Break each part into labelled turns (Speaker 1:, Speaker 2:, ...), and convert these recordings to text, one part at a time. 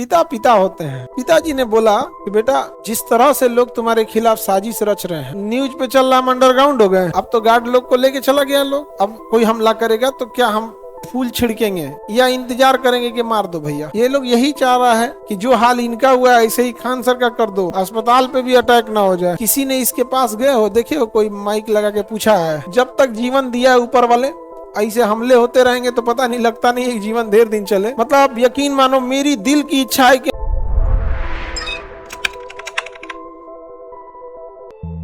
Speaker 1: पिता पिता होते हैं। पिताजी ने बोला कि बेटा जिस तरह से लोग तुम्हारे खिलाफ साजिश रच रहे हैं, न्यूज पे चल रहा हम अंडरग्राउंड हो गए, अब तो गार्ड लोग को लेके चला गया लोग, अब कोई हमला करेगा तो क्या हम फूल छिड़केंगे या इंतजार करेंगे कि मार दो भैया। ये लोग यही चाह रहा है कि जो हाल इनका हुआ है ऐसे ही खान सर का कर दो, अस्पताल पे भी अटैक ना हो जाए। किसी ने इसके पास गए हो, देखे हो कोई माइक लगा के पूछा है? जब तक जीवन दिया है ऊपर वाले, ऐसे हमले होते रहेंगे तो पता नहीं, लगता नहीं एक जीवन देर दिन चले। मतलब यकीन मानो मेरी दिल की इच्छा है कि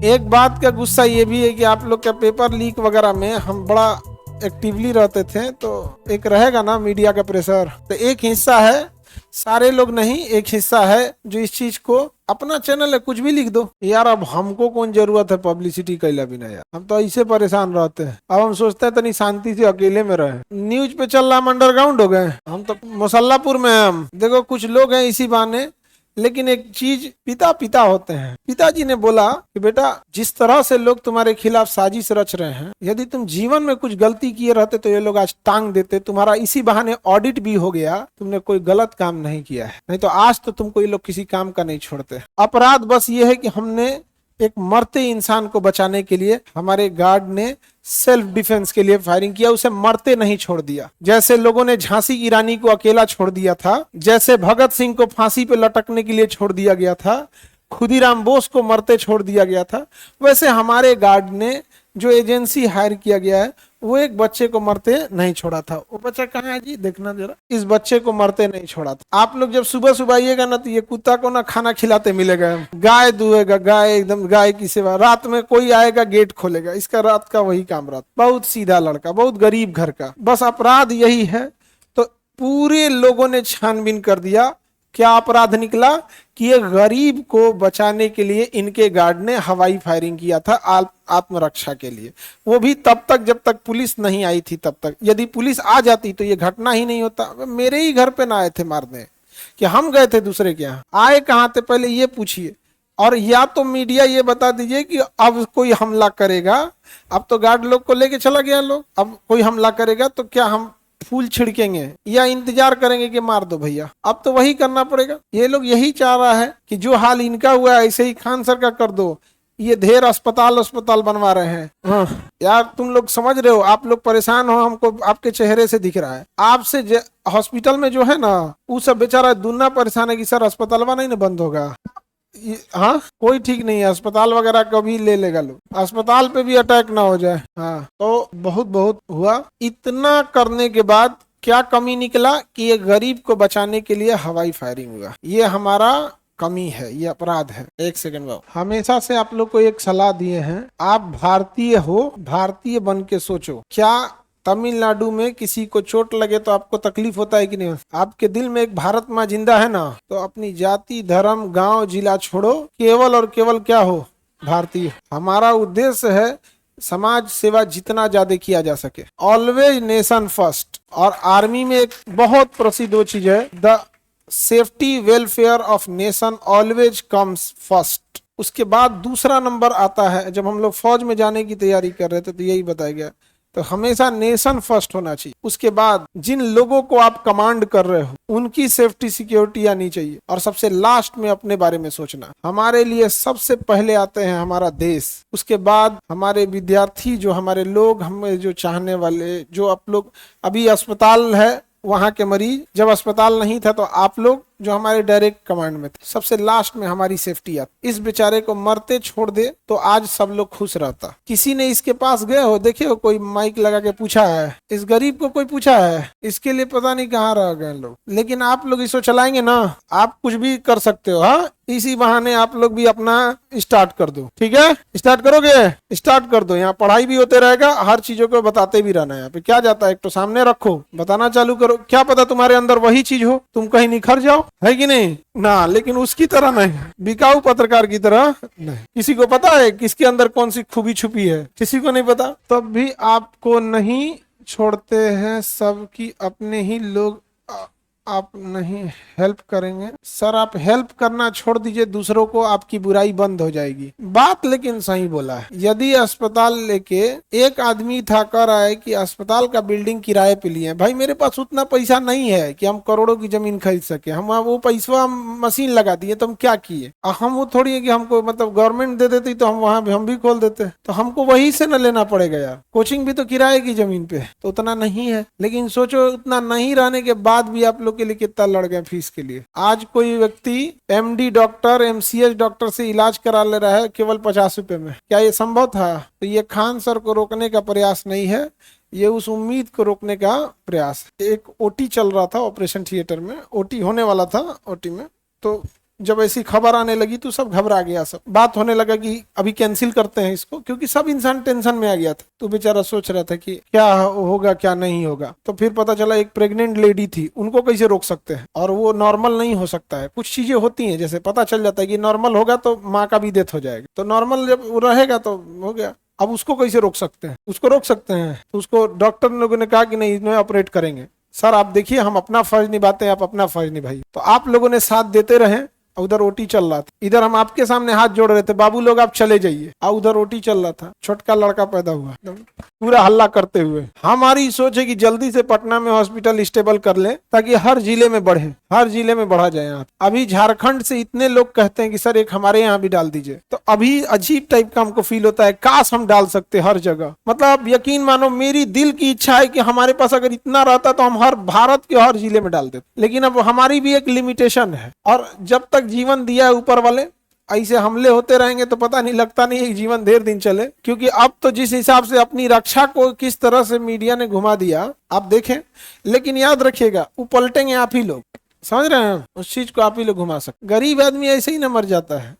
Speaker 1: एक बात का गुस्सा ये भी है कि आप लोग का पेपर लीक वगैरह में हम बड़ा एक्टिवली रहते थे, तो एक रहेगा ना मीडिया का प्रेशर। तो एक हिस्सा है, सारे लोग नहीं, एक हिस्सा है जो इस चीज को अपना चैनल है कुछ भी लिख दो यार, अब हमको कौन जरूरत है पब्लिसिटी कैला बिना यार, हम तो ऐसे परेशान रहते हैं। अब हम सोचते हैं तनी शांति से अकेले में रहे। न्यूज पे चल रहा हम अंडरग्राउंड हो गए, हम तो मुसल्लापुर में हैं। हम देखो कुछ लोग हैं इसी बहाने, लेकिन एक चीज, पिता पिता होते हैं। पिताजी ने बोला कि बेटा जिस तरह से लोग तुम्हारे खिलाफ साजिश रच रहे हैं, यदि तुम जीवन में कुछ गलती किए रहते तो ये लोग आज टांग देते। तुम्हारा इसी बहाने ऑडिट भी हो गया, तुमने कोई गलत काम नहीं किया है, नहीं तो आज तो तुमको ये लोग किसी काम का नहीं छोड़ते। अपराध बस ये है कि हमने एक मरते इंसान को बचाने के लिए, हमारे गार्ड ने सेल्फ डिफेंस के लिए फायरिंग किया, उसे मरते नहीं छोड़ दिया। जैसे लोगों ने झांसी की रानी को अकेला छोड़ दिया था, जैसे भगत सिंह को फांसी पे लटकने के लिए छोड़ दिया गया था, खुदीराम बोस को मरते छोड़ दिया गया था, वैसे हमारे गार्ड ने जो एजेंसी हायर किया गया है वो एक बच्चे को मरते नहीं छोड़ा था। वो बच्चा कहाँ है जी, देखना जरा, इस बच्चे को मरते नहीं छोड़ा था। आप लोग जब सुबह सुबह आइएगा ना तो ये कुत्ता को ना खाना खिलाते मिलेगा, गाय दुहेगा, गाय एकदम गाय की सेवा। रात में कोई आएगा गेट खोलेगा, इसका रात का वही काम रहता। बहुत सीधा लड़का, बहुत गरीब घर का। बस अपराध यही है। तो पूरे लोगों ने छानबीन कर दिया, क्या अपराध निकला कि ये गरीब को बचाने के लिए इनके गार्ड ने हवाई फायरिंग किया था आत्मरक्षा के लिए। वो भी तब तक जब तक पुलिस नहीं आई थी तब तक। यदि पुलिस आ जाती तो ये घटना ही नहीं होता। मेरे ही घर पे ना आए थे मारने, कि हम गए थे दूसरे के यहाँ, आए कहाँ थे पहले ये पूछिए। और या तो मीडिया ये बता दीजिए कि अब कोई हमला करेगा, अब तो गार्ड लोग को लेके चला गया लोग, अब कोई हमला करेगा तो क्या हम फूल छिड़केंगे या इंतजार करेंगे कि मार दो भैया। अब तो वही करना पड़ेगा। ये लोग यही चाह रहा है कि जो हाल इनका हुआ है ऐसे ही खान सर का कर दो। ये ढेर अस्पताल बनवा रहे हैं। हाँ यार, तुम लोग समझ रहे हो, आप लोग परेशान हो, हमको आपके चेहरे से दिख रहा है। आपसे हॉस्पिटल में जो है ना, वो सब बेचारा दुनिया परेशान है कि सर अस्पताल नहीं ना बंद होगा। हाँ, कोई ठीक नहीं है, अस्पताल वगैरह कभी ले लेगा लोग, अस्पताल पे भी अटैक ना हो जाए। हाँ, तो बहुत बहुत हुआ। इतना करने के बाद क्या कमी निकला कि ये गरीब को बचाने के लिए हवाई फायरिंग हुआ। ये हमारा कमी है, ये अपराध है। एक सेकंड बाबू, हमेशा से आप लोग को एक सलाह दिए हैं, आप भारतीय हो, भारतीय बन के सोचो। क्या तमिलनाडु में किसी को चोट लगे तो आपको तकलीफ होता है कि नहीं? आपके दिल में एक भारत माँ जिंदा है ना, तो अपनी जाति, धर्म, गांव, जिला छोड़ो, केवल और केवल क्या हो, भारतीय। हमारा उद्देश्य है समाज सेवा जितना ज्यादा किया जा सके, ऑलवेज नेशन फर्स्ट। और आर्मी में एक बहुत प्रसिद्ध वो चीज है, the safety welfare of nation always comes first. उसके बाद दूसरा नंबर आता है। जब हम लोग फौज में जाने की तैयारी कर रहे थे तो यही बताया गया, तो हमेशा नेशन फर्स्ट होना चाहिए। उसके बाद जिन लोगों को आप कमांड कर रहे हो उनकी सेफ्टी सिक्योरिटी आनी चाहिए, और सबसे लास्ट में अपने बारे में सोचना। हमारे लिए सबसे पहले आते हैं हमारा देश, उसके बाद हमारे विद्यार्थी, जो हमारे लोग, हमें जो चाहने वाले, जो आप लोग अभी अस्पताल है वहां के मरीज, जब अस्पताल नहीं था तो आप लोग जो हमारे डायरेक्ट कमांड में थे, सबसे लास्ट में हमारी सेफ्टी आती। इस बेचारे को मरते छोड़ दे तो आज सब लोग खुश रहता। किसी ने इसके पास गए हो, देखे हो कोई माइक लगा के पूछा है? इस गरीब को कोई पूछा है? इसके लिए पता नहीं कहाँ रह गए लोग। लेकिन आप लोग इसको चलाएंगे ना, आप कुछ भी कर सकते हो। हाँ, इसी बहाने आप लोग भी अपना स्टार्ट कर दो। ठीक है, स्टार्ट करोगे? स्टार्ट कर दो। यहाँ पढ़ाई भी होते रहेगा, हर चीजों को बताते भी रहना। यहाँ पे क्या जाता है, एक तो सामने रखो, बताना चालू करो। क्या पता तुम्हारे अंदर वही चीज हो, तुम कहीं निखर जाओ, है कि नहीं ना? लेकिन उसकी तरह नहीं, बिकाऊ पत्रकार की तरह नहीं। किसी को पता है किसके अंदर कौन सी खूबी छुपी है? किसी को नहीं पता। तब भी आपको नहीं छोड़ते हैं, सबकी अपने ही लोग आप नहीं हेल्प करेंगे। सर आप हेल्प करना छोड़ दीजिए दूसरों को, आपकी बुराई बंद हो जाएगी। बात लेकिन सही बोला है। यदि अस्पताल लेके एक आदमी था कह रहा है कि अस्पताल का बिल्डिंग किराए पे लिए, भाई मेरे पास उतना पैसा नहीं है कि हम करोड़ों की जमीन खरीद सके, हम वो पैसा मशीन लगा दिए तो हम क्या किए। हम वो थोड़ी है कि हमको मतलब गवर्नमेंट दे देती तो हम वहां भी हम भी खोल देते, तो हमको वहीं से न लेना पड़ेगा यार। कोचिंग भी तो किराए की जमीन पे है, तो उतना नहीं है। लेकिन सोचो उतना नहीं रहने के बाद भी आप लोग के लिए कितना लड़ गए फीस के लिए। आज कोई व्यक्ति एमडी डॉक्टर एमसीएच डॉक्टर से इलाज करा ले रहा है केवल 50 रुपए में, क्या ये संभव था? तो ये खान सर को रोकने का प्रयास नहीं है, ये उस उम्मीद को रोकने का प्रयास है। एक ओटी चल रहा था ऑपरेशन थिएटर में, ओटी होने वाला था ओटी में, तो जब ऐसी खबर आने लगी तो सब घबरा गया। सब बात होने लगा कि अभी कैंसिल करते हैं इसको, क्योंकि सब इंसान टेंशन में आ गया था। तो बेचारा सोच रहा था कि क्या होगा क्या नहीं होगा। तो फिर पता चला एक प्रेग्नेंट लेडी थी, उनको कैसे रोक सकते हैं, और वो नॉर्मल नहीं हो सकता है। कुछ चीजें होती हैं, जैसे पता चल जाता है कि नॉर्मल होगा तो माँ का भी डेथ हो जाएगा, तो नॉर्मल जब वो रहेगा तो हो गया। अब उसको कैसे रोक सकते हैं? उसको रोक सकते हैं तो उसको डॉक्टर लोगों ने कहा कि नहीं इसमें ऑपरेट करेंगे। सर आप देखिए हम अपना फर्ज निभाते हैं, आप अपना फर्ज निभाइए। तो आप लोगों ने साथ देते रहे। उधर ओटी चल रहा था, इधर हम आपके सामने हाथ जोड़ रहे थे, बाबू लोग आप चले जाइए। उधर ओटी चल रहा था, छोटका लड़का पैदा हुआ पूरा हल्ला करते हुए। हमारी सोच है कि जल्दी से पटना में हॉस्पिटल स्टेबल कर ले ताकि हर जिले में बढ़े, हर जिले में बढ़ा जाए। यहाँ अभी झारखंड से इतने लोग कहते हैं कि सर एक हमारे यहाँ भी डाल दीजिए, तो अभी अजीब टाइप का हमको फील होता है, काश हम डाल सकते हर जगह। मतलब यकीन मानो मेरी दिल की इच्छा है कि हमारे पास अगर इतना रहता तो हम हर भारत के हर जिले में डाल देते। लेकिन अब हमारी भी एक लिमिटेशन है, और जब तक जीवन दिया है ऊपर वाले, ऐसे हमले होते रहेंगे तो पता नहीं, लगता नहीं है जीवन देर दिन चले। क्योंकि अब तो जिस हिसाब से अपनी रक्षा को किस तरह से मीडिया ने घुमा दिया आप देखें। लेकिन याद रखिएगा वो पलटेंगे आप ही लोग, समझ रहे हैं? उस चीज को आप ही लोग घुमा सकते। गरीब आदमी ऐसे ही न मर जाता है,